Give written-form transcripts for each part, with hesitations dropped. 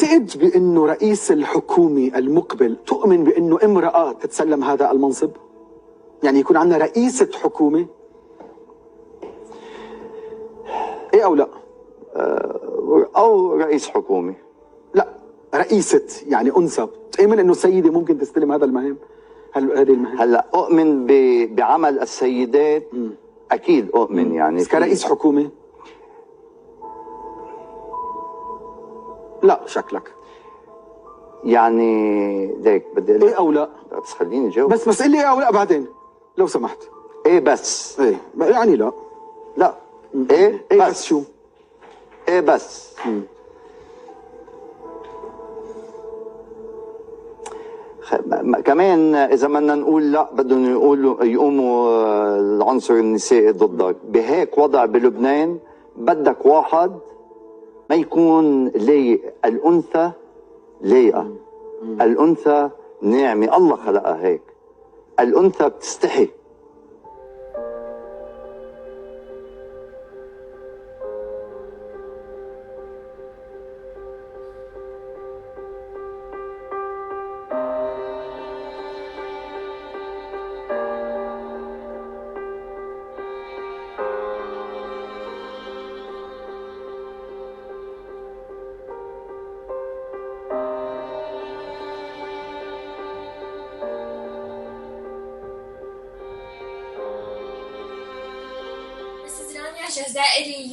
بتعتقد بأنه رئيس الحكومة المقبل تؤمن بأنه امرأة تتسلم هذا المنصب؟ يعني يكون عندنا رئيسة حكومة؟ إيه أو لا؟ أو رئيس حكومة. لا، رئيسة يعني أنثى، تؤمن أنه سيدة ممكن تستلم هذا المهام؟ هذه المهام؟ هلا أؤمن بعمل السيدات. أكيد أؤمن يعني. بس كرئيس حكومة؟ لا شكلك يعني ليك بدي ايه او لا؟ بس خليني جاوب. بس قل لي ايه او لا بعدين لو سمحت. ايه بس. ايه يعني لا. لا. ايه بس شو؟ ايه بس. كمان اذا بدنا نقول لا بدهم يقوموا العنصر النسائي ضدك بهيك وضع بلبنان. بدك واحد ما يكون لايق. الانثى لايقه. الانثى ناعمه، الله خلقها هيك. الانثى بتستحي.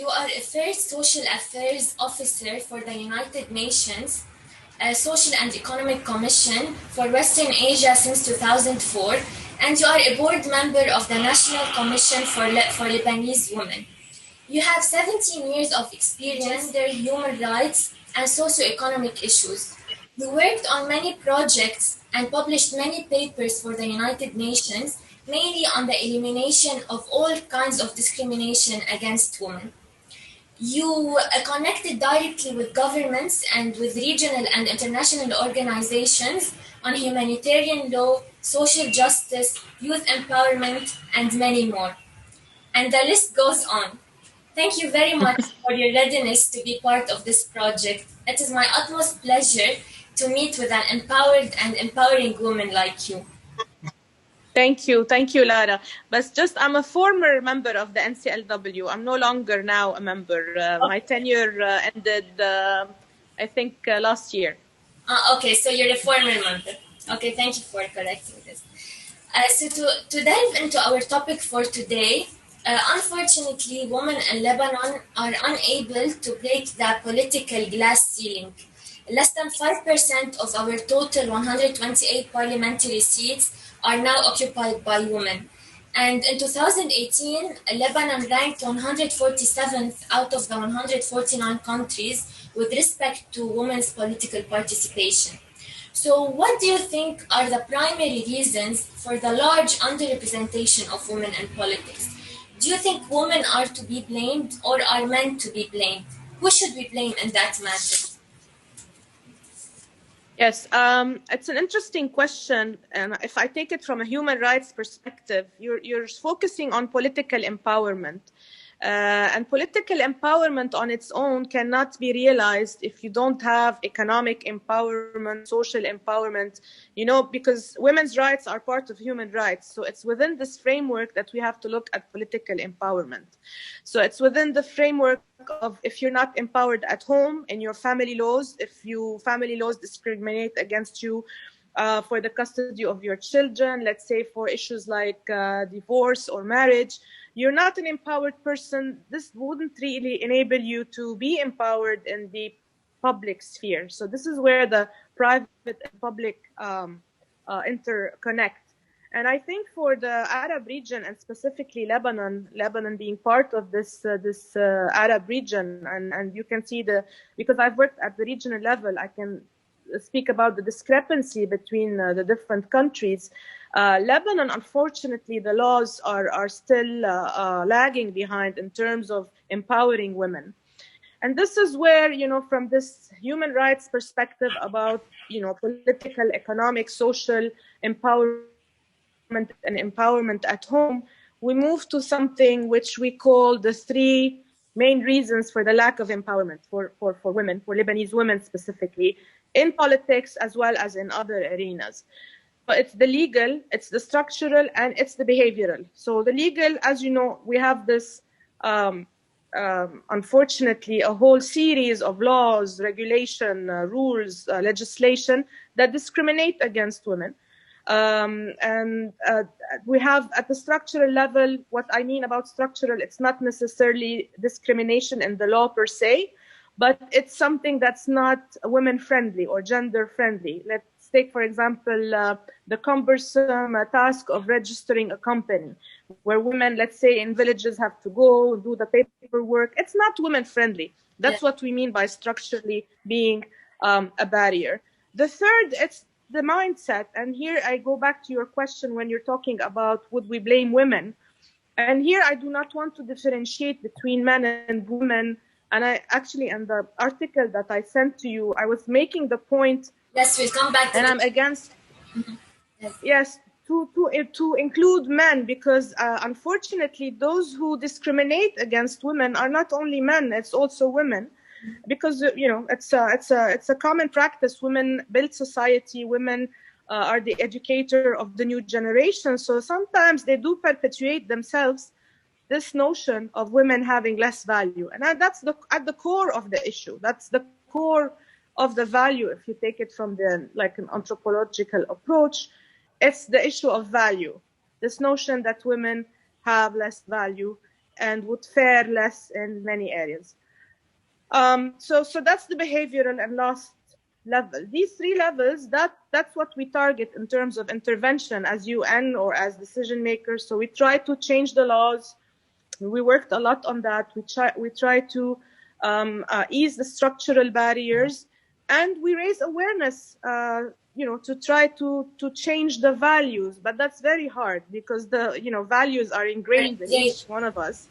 You are a first social affairs officer for the United Nations Social and Economic Commission for Western Asia since 2004, and you are a board member of the National Commission for Lebanese Women. You have 17 years of experience in gender, human rights, and socio-economic issues. You worked on many projects and published many papers for the United Nations, mainly on the elimination of all kinds of discrimination against women. You connected directly with governments and with regional and international organizations on humanitarian law, social justice, youth empowerment, and many more. And the list goes on. Thank you very much for your readiness to be part of this project. It is my utmost pleasure to meet with an empowered and empowering woman like you. Thank you, Lara. But just I'm a former member of the NCLW. I'm no longer now a member. My tenure ended, I think, last year. Okay, so you're a former member. Okay, thank you for correcting this. So to delve into our topic for today, unfortunately, women in Lebanon are unable to break the political glass ceiling. Less than 5% of our total 128 parliamentary seats are now occupied by women. And in 2018, Lebanon ranked 147th out of the 149 countries with respect to women's political participation. So what do you think are the primary reasons for the large underrepresentation of women in politics? Do you think women are to be blamed or are men to be blamed? Who should we blame in that matter? Yes, it's an interesting question, and if I take it from a human rights perspective, you're focusing on political empowerment. And political empowerment on its own cannot be realized if you don't have economic empowerment, social empowerment, because women's rights are part of human rights. So it's within this framework that we have to look at political empowerment. So it's within the framework of if you're not empowered at home in your family laws, if family laws discriminate against you for the custody of your children, let's say for issues like divorce or marriage, you're not an empowered person. This wouldn't really enable you to be empowered in the public sphere. So this is where the private and public interconnect. And I think for the Arab region, and specifically Lebanon being part of this Arab region, and you can see because I've worked at the regional level, I can speak about the discrepancy between the different countries. Lebanon, unfortunately, the laws are still lagging behind in terms of empowering women. And this is where, from this human rights perspective about, political, economic, social empowerment and empowerment at home, we move to something which we call the three main reasons for the lack of empowerment for women, for Lebanese women specifically, in politics as well as in other arenas. But it's the legal, it's the structural, and it's the behavioral. So the legal, as you know, we have this, unfortunately, a whole series of laws, regulation, rules, legislation that discriminate against women. We have at the structural level, what I mean about structural, it's not necessarily discrimination in the law per se, but it's something that's not women friendly or gender friendly. Let's take, for example, the cumbersome task of registering a company, where women, let's say in villages, have to go do the paperwork. It's not women friendly. That's what we mean by structurally being a barrier. The third, it's the mindset. And here I go back to your question when you're talking about would we blame women? And here I do not want to differentiate between men and women. And I actually, in the article that I sent to you, I was making the point. Yes, we'll come back to and I'm against, yes, to include men, because unfortunately, those who discriminate against women are not only men, it's also women. Because it's a common practice. Women build society. Women are the educator of the new generation. So sometimes they do perpetuate themselves this notion of women having less value, and that's at the core of the issue. That's the core of the value. If you take it from an anthropological approach, it's the issue of value. This notion that women have less value and would fare less in many areas. So that's the behavioral and last level. These three levels, that's what we target in terms of intervention as UN or as decision makers. So we try to change the laws. We worked a lot on that. We try to ease the structural barriers, and we raise awareness, to try to change the values. But that's very hard because the values are ingrained in each one of us.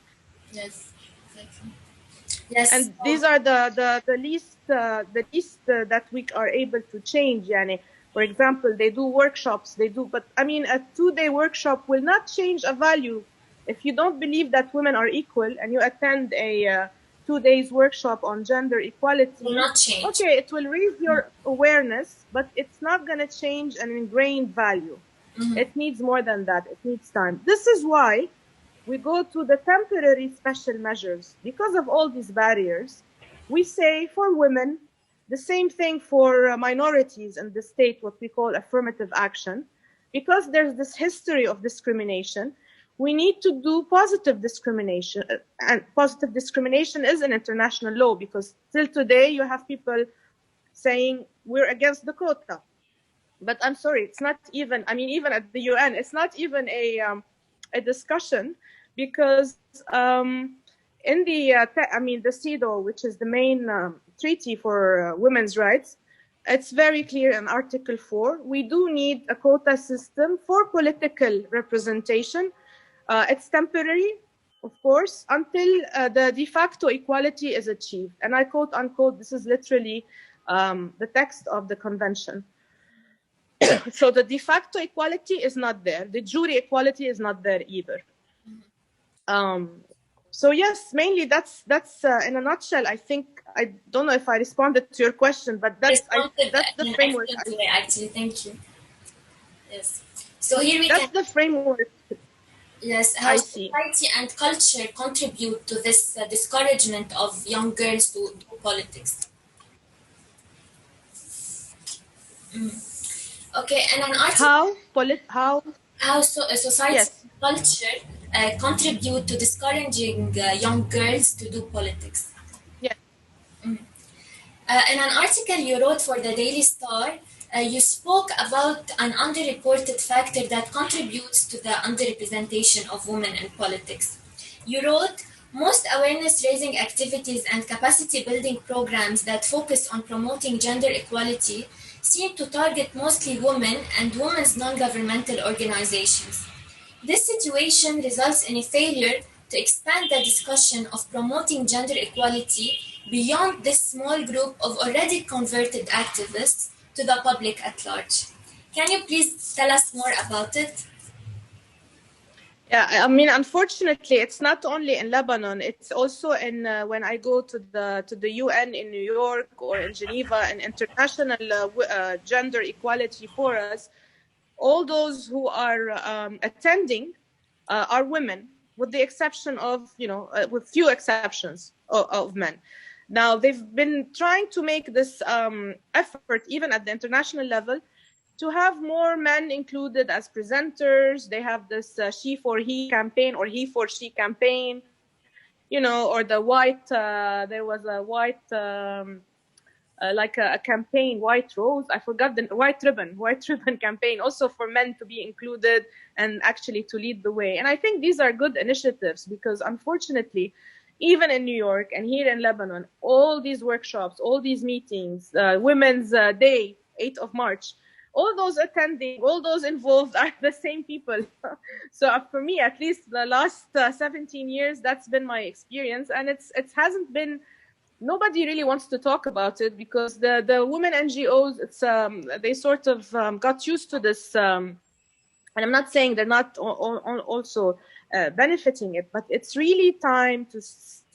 Yes, exactly. Yes, and these are the least that we are able to change. Yani, for example, they do workshops. But I mean, a 2-day workshop will not change a value. If you don't believe that women are equal and you attend a 2 days workshop on gender equality, will not change. Okay, it will raise your awareness, but it's not going to change an ingrained value. It needs more than that. It needs time. This is why we go to the temporary special measures. Because of all these barriers, we say for women, the same thing for minorities in the state, what we call affirmative action. Because there's this history of discrimination, we need to do positive discrimination. And positive discrimination is an international law, because till today you have people saying we're against the quota. But I'm sorry, it's not even, even at the UN, it's not even a discussion, because in the CEDAW, which is the main treaty for women's rights, it's very clear in Article 4, we do need a quota system for political representation. It's temporary, of course, until the de facto equality is achieved. And I quote unquote, this is literally the text of the convention. So the de facto equality is not there. The jure equality is not there either. So yes, mainly that's in a nutshell. I think, I don't know if I responded to your question, but that's the framework. Actually, thank you. Yes. So here that's the framework. Yes, how society and culture contribute to this discouragement of young girls to do politics. Okay, and an article. How society and culture contribute to discouraging young girls to do politics. Yes. In an article you wrote for the Daily Star, you spoke about an underreported factor that contributes to the underrepresentation of women in politics. You wrote, most awareness-raising activities and capacity-building programs that focus on promoting gender equality seem to target mostly women and women's non-governmental organizations. This situation results in a failure to expand the discussion of promoting gender equality beyond this small group of already converted activists to the public at large. Can you please tell us more about it? Yeah, I mean, unfortunately, it's not only in Lebanon. It's also in when I go to the UN in New York or in Geneva and international gender equality forums. All those who are attending are women, with the exception of with few exceptions of men. Now they've been trying to make this effort even at the international level to have more men included as presenters. They have this she for he campaign or he for she campaign, or the white, there was a white, like a campaign, white rose, I forgot the white ribbon campaign, also for men to be included and actually to lead the way. And I think these are good initiatives because unfortunately, even in New York and here in Lebanon, all these workshops, all these meetings, Women's Day, 8th of March, all those attending, all those involved are the same people. So for me, at least the last 17 years, that's been my experience. And it hasn't been, nobody really wants to talk about it because the women NGOs, they sort of got used to this. And I'm not saying they're not also benefiting it, but it's really time to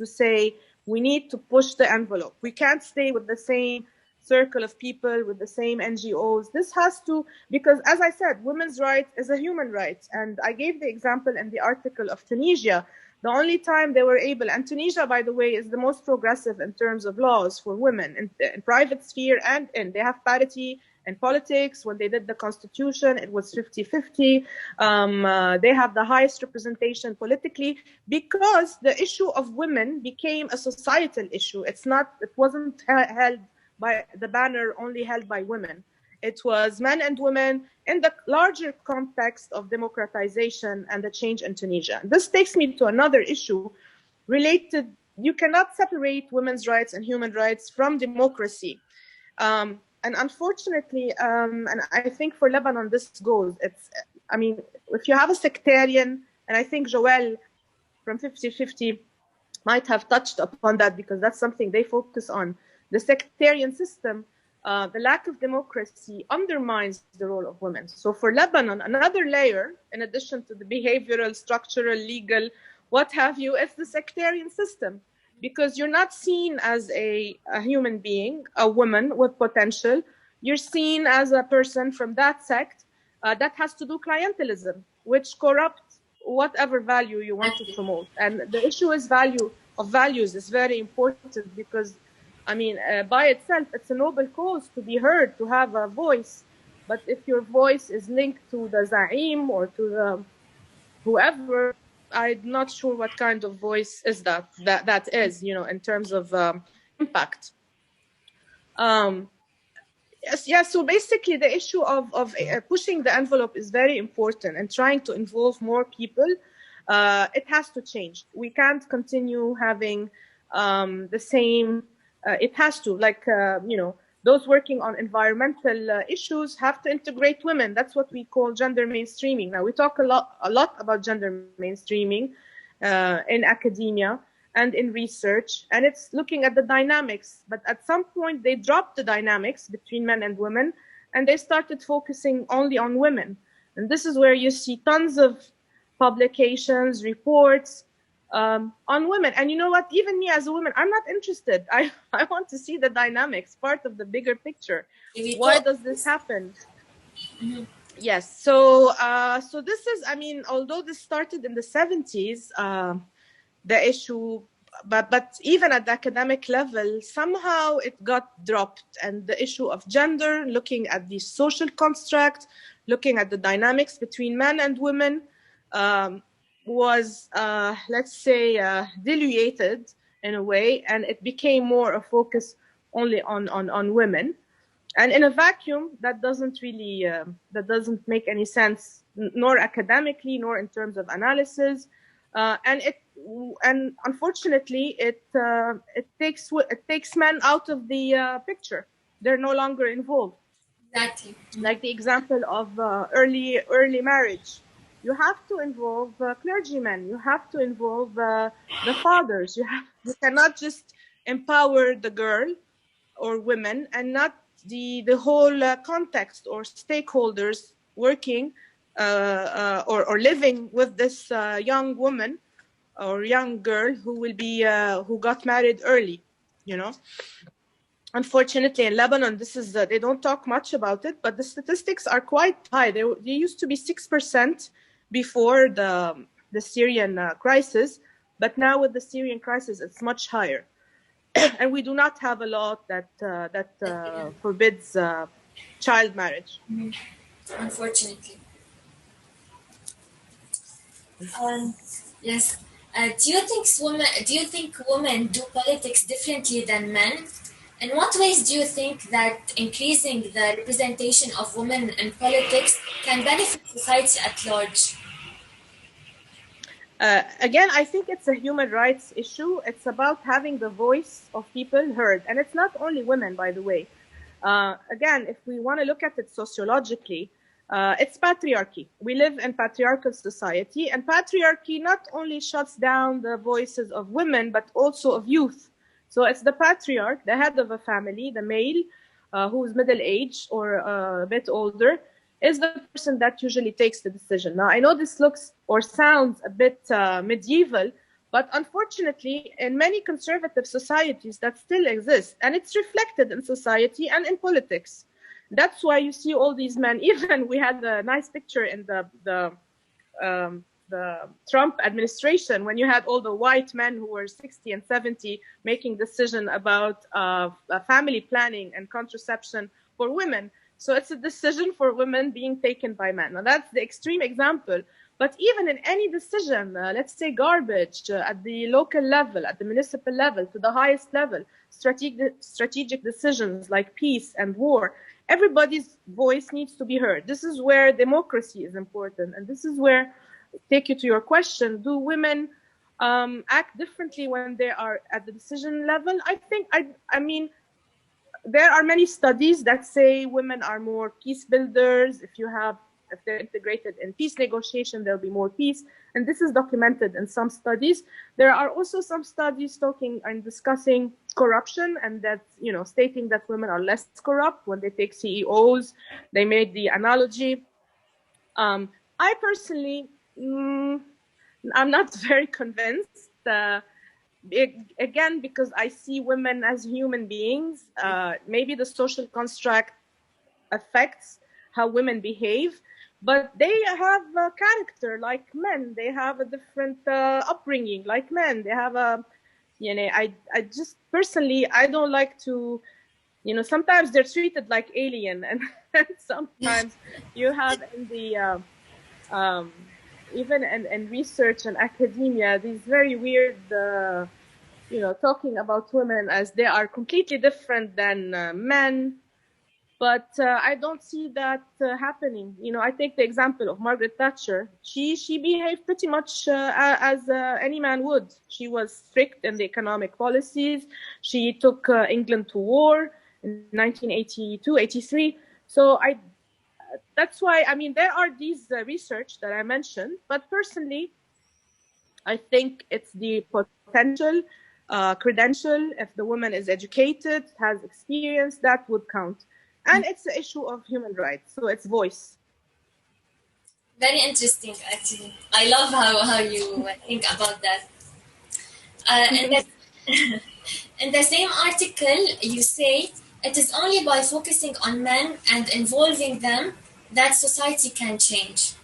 say we need to push the envelope. We can't stay with the same circle of people, with the same NGOs. This has to, because as I said, women's rights is a human right. And I gave the example in the article of Tunisia. The only time they were able, and Tunisia, by the way, is the most progressive in terms of laws for women in private sphere, and they have parity in politics. When they did the constitution, it was 50-50. They have the highest representation politically because the issue of women became a societal issue. It wasn't held by the banner only held by women. It was men and women in the larger context of democratization and the change in Tunisia. This takes me to another issue related. You cannot separate women's rights and human rights from democracy. And unfortunately, and I think for Lebanon, this goes. If you have a sectarian, and I think Joël from 50-50 might have touched upon that because that's something they focus on. The sectarian system, the lack of democracy undermines the role of women. So for Lebanon, another layer, in addition to the behavioral, structural, legal, what have you, is the sectarian system. Because you're not seen as a human being, a woman with potential. You're seen as a person from that sect that has to do clientelism, which corrupts whatever value you want to promote. And the issue is values is very important because, by itself, it's a noble cause to be heard, to have a voice. But if your voice is linked to the Za'im or to the whoever, I'm not sure what kind of voice is that is, in terms of impact. Yes. So basically, the issue of pushing the envelope is very important and trying to involve more people. It has to change. We can't continue having the same. It has to, those working on environmental issues have to integrate women. That's what we call gender mainstreaming. Now, we talk a lot about gender mainstreaming in academia and in research, and it's looking at the dynamics. But at some point, they dropped the dynamics between men and women, and they started focusing only on women. And this is where you see tons of publications, reports, on women. And you know what, even me as a woman, I'm not interested. I want to see the dynamics, part of the bigger picture. Why does this happen? Mm-hmm. Yes. So this is, although this started in the 70s, the issue, but even at the academic level, somehow it got dropped. And the issue of gender, looking at the social construct, looking at the dynamics between men and women, was, let's say, diluted in a way, and it became more a focus only on women. And in a vacuum, that doesn't really, that doesn't make any sense, nor academically, nor in terms of analysis. And unfortunately, it takes men out of the picture. They're no longer involved. Exactly. Like the example of early marriage. You have to involve clergymen. You have to involve the fathers. You cannot just empower the girl or women and not the whole context or stakeholders working or living with this young woman or young girl who will be who got married early, you know. Unfortunately, in Lebanon, this is they don't talk much about it, but the statistics are quite high. They used to be 6% before the Syrian crisis, but now with the Syrian crisis, it's much higher. And we do not have a law that forbids child marriage. Unfortunately. Yes. Do you think women do politics differently than men? In what ways do you think that increasing the representation of women in politics can benefit society at large? Again, I think it's a human rights issue. It's about having the voice of people heard. And it's not only women, by the way. Again, if we want to look at it sociologically, it's patriarchy. We live in patriarchal society, and patriarchy not only shuts down the voices of women, but also of youth. So it's the patriarch, the head of a family, the male, who's middle-aged or a bit older, is the person that usually takes the decision. Now, I know this looks or sounds a bit medieval, but unfortunately, in many conservative societies, that still exists, and it's reflected in society and in politics. That's why you see all these men. Even we had a nice picture in the Trump administration when you had all the white men who were 60 and 70 making decision about family planning and contraception for women. So it's a decision for women being taken by men. Now that's the extreme example. But even in any decision, let's say garbage at the local level, at the municipal level, to the highest level, strategic decisions like peace and war, everybody's voice needs to be heard. This is where democracy is important. And this is where, take you to your question, do women act differently when they are at the decision level? I mean, there are many studies that say women are more peace builders. If they're integrated in peace negotiation, there'll be more peace. And this is documented in some studies. There are also some studies talking and discussing corruption, and that, stating that women are less corrupt when they take CEOs. They made the analogy. I personally, I'm not very convinced. Again, because I see women as human beings. Maybe the social construct affects how women behave, but they have a character like men. They have a different upbringing like men. They have I just personally, I don't like to, sometimes they're treated like alien, and sometimes you have in the even in research and academia, these very weird, talking about women as they are completely different than men. But I don't see that happening. I take the example of Margaret Thatcher. She behaved pretty much as any man would. She was strict in the economic policies. She took England to war in 1982, 83. So that's why, there are these research that I mentioned, but personally, I think it's the potential, credential, if the woman is educated, has experience, that would count. And it's the issue of human rights, so it's voice. Very interesting, actually. I love how you think about that. In the same article, you say, it is only by focusing on men and involving them that society can change.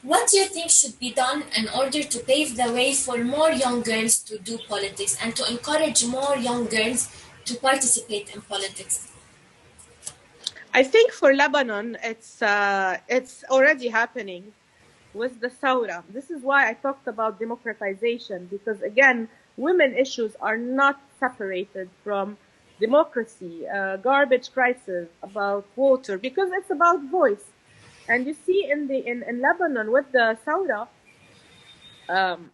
What do you think should be done in order to pave the way for more young girls to do politics and to encourage more young girls to participate in politics? I think for Lebanon, it's already happening with the Thawra. This is why I talked about democratization, because again, women issues are not separated from democracy, garbage crisis, about water, because it's about voice. And you see in Lebanon with the Thawra,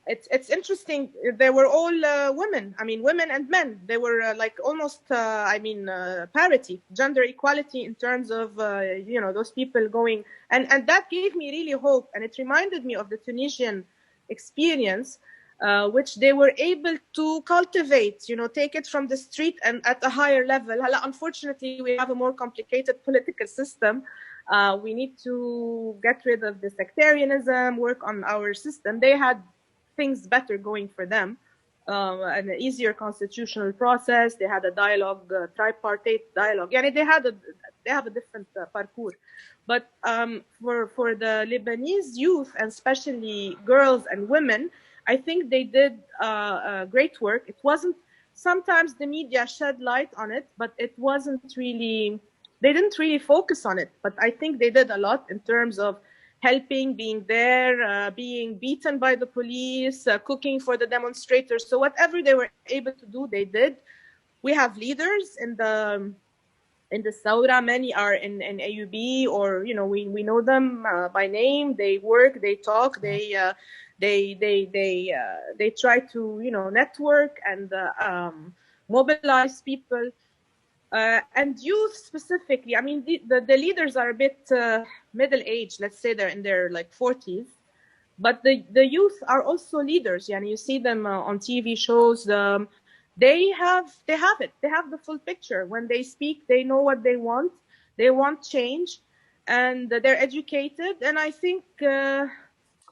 it's interesting. They were all women. Women and men. They were like almost, parity, gender equality in terms of, those people going. And that gave me really hope. And it reminded me of the Tunisian experience. which they were able to cultivate, take it from the street and at a higher level. Unfortunately, we have a more complicated political system. We need to get rid of the sectarianism, work on our system. They had things better going for them, an easier constitutional process. They had a dialogue, tripartite dialogue. They have a different parkour. But for the Lebanese youth, and especially girls and women, I think they did great work. It wasn't, sometimes the media shed light on it, but it wasn't really, they didn't really focus on it. But I think they did a lot in terms of helping, being there, being beaten by the police, cooking for the demonstrators. So whatever they were able to do, they did. We have leaders in the Saura. Many are in AUB, or we know them by name. They work, they talk, they try to network and mobilize people, and youth specifically. I mean, the leaders are a bit middle aged. Let's say they're in their 40s, but the youth are also leaders. You see them on TV shows. They have it. They have the full picture. When they speak, they know what they want. They want change, and they're educated. And I think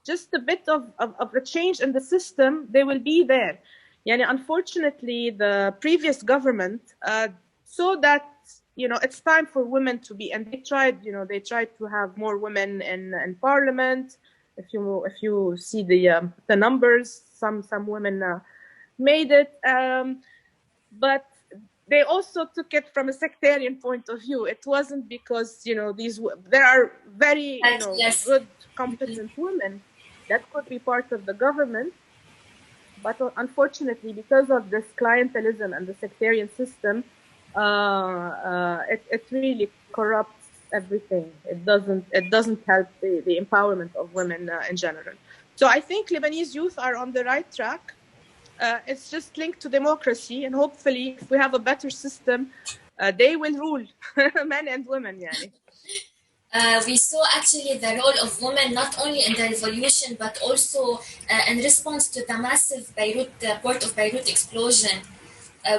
just a bit of a change in the system, they will be there. Unfortunately, the previous government saw that it's time for women to be, and they tried to have more women in parliament. If you see the numbers, some women made it, but they also took it from a sectarian point of view. It wasn't because there are very good, competent women that could be part of the government, but unfortunately, because of this clientelism and the sectarian system, it really corrupts everything. It doesn't help the empowerment of women in general. So I think Lebanese youth are on the right track. It's just linked to democracy, and hopefully, if we have a better system, they will rule, men and women. We saw actually the role of women not only in the revolution, but also in response to the massive port of Beirut explosion.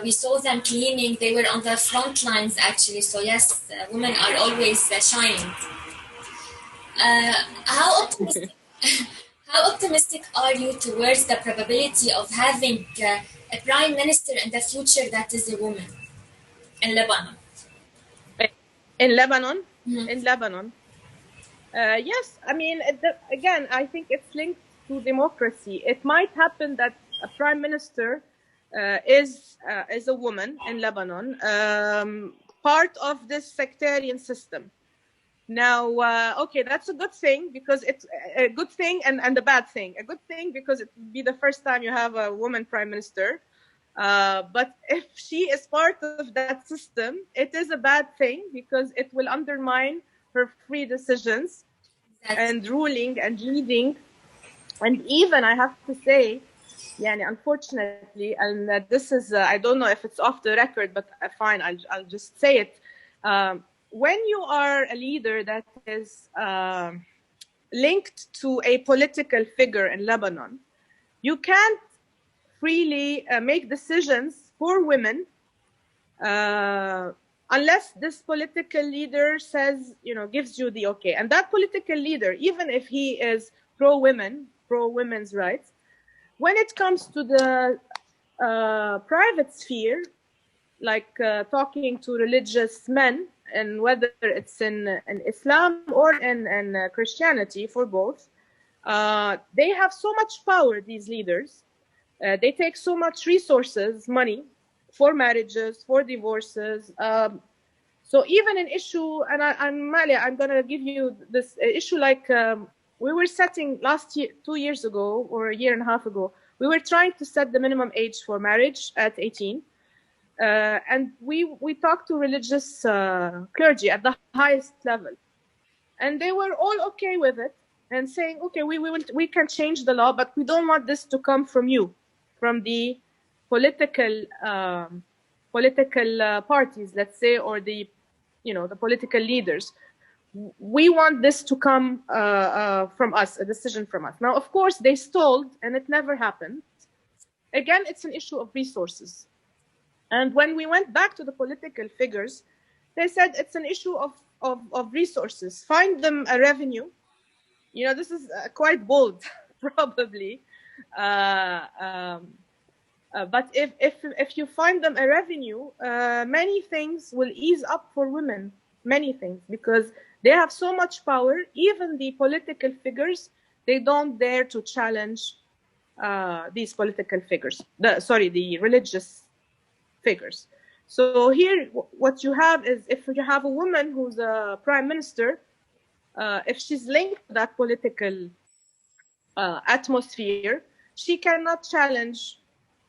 We saw them cleaning. They were on the front lines, actually. So yes, women are always shining. How optimistic are you towards the probability of having a prime minister in the future that is a woman in Lebanon? In Lebanon? Mm-hmm. In Lebanon. Yes, I mean, again, I think it's linked to democracy. It might happen that a prime minister is a woman in Lebanon, part of this sectarian system. Now, okay, that's a good thing, because it's a good thing and a bad thing. A good thing because it would be the first time you have a woman prime minister. But if she is part of that system, it is a bad thing, because it will undermine her free decisions and ruling and leading. And even, I have to say, unfortunately, and this is, I don't know if it's off the record, but fine, I'll just say it. When you are a leader that is linked to a political figure in Lebanon, you can't freely make decisions for women unless this political leader says, gives you the okay. And that political leader, even if he is pro-women, pro-women's rights, when it comes to the private sphere, like talking to religious men, and whether it's in Islam or in Christianity, for both, they have so much power, these leaders. They take so much resources, money, for marriages, for divorces. So even an issue, and Malia, I'm going to give you this issue, like we were setting last year, 2 years ago, or a year and a half ago, we were trying to set the minimum age for marriage at 18. And we talked to religious clergy at the highest level, and they were all okay with it and saying, okay, we can change the law, but we don't want this to come from you, from the political parties, let's say, or the political leaders. We want this to come from us, a decision from us. Now, of course, they stalled, and it never happened. again, it's an issue of resources. And when we went back to the political figures, they said it's an issue of resources. Find them a revenue. You know, this is quite bold, probably. But if you find them a revenue, many things will ease up for women, many things, because they have so much power. Even the political figures, they don't dare to challenge these political figures. The religious figures. So here, what you have is, if you have a woman who's a prime minister, if she's linked to that political atmosphere, she cannot challenge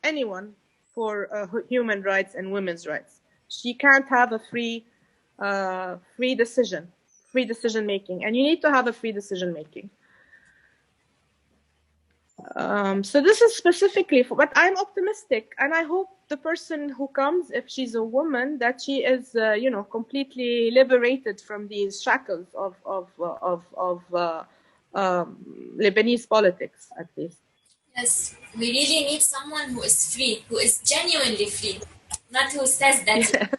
anyone for human rights and women's rights. She can't have a free decision making, and you need to have a free decision making. So this is specifically for, but I'm optimistic, and I hope the person who comes, if she's a woman, that she is, completely liberated from these shackles of Lebanese politics, at least. Yes, we really need someone who is free, who is genuinely free, not who says that.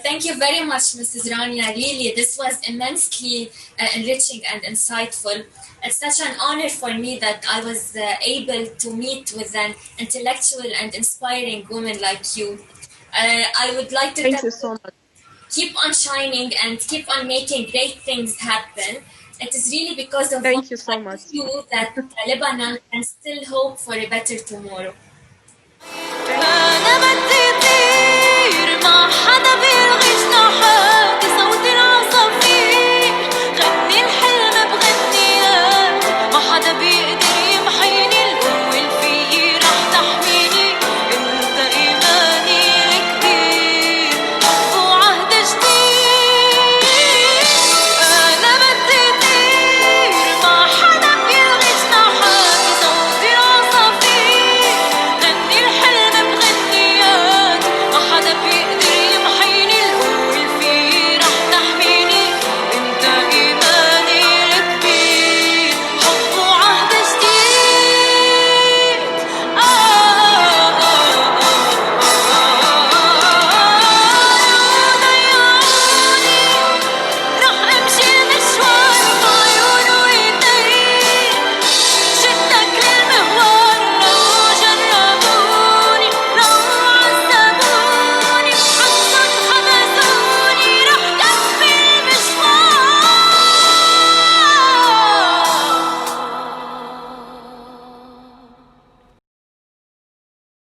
Thank you very much, Mrs. Rania. Really, this was immensely enriching and insightful. It's such an honor for me that I was able to meet with an intellectual and inspiring woman like you. I would like to thank you so much. Keep on shining and keep on making great things happen. It is really because of thank you so much you that Lebanon can still hope for a better tomorrow. أنا بدي أطير مع حدا بيلغي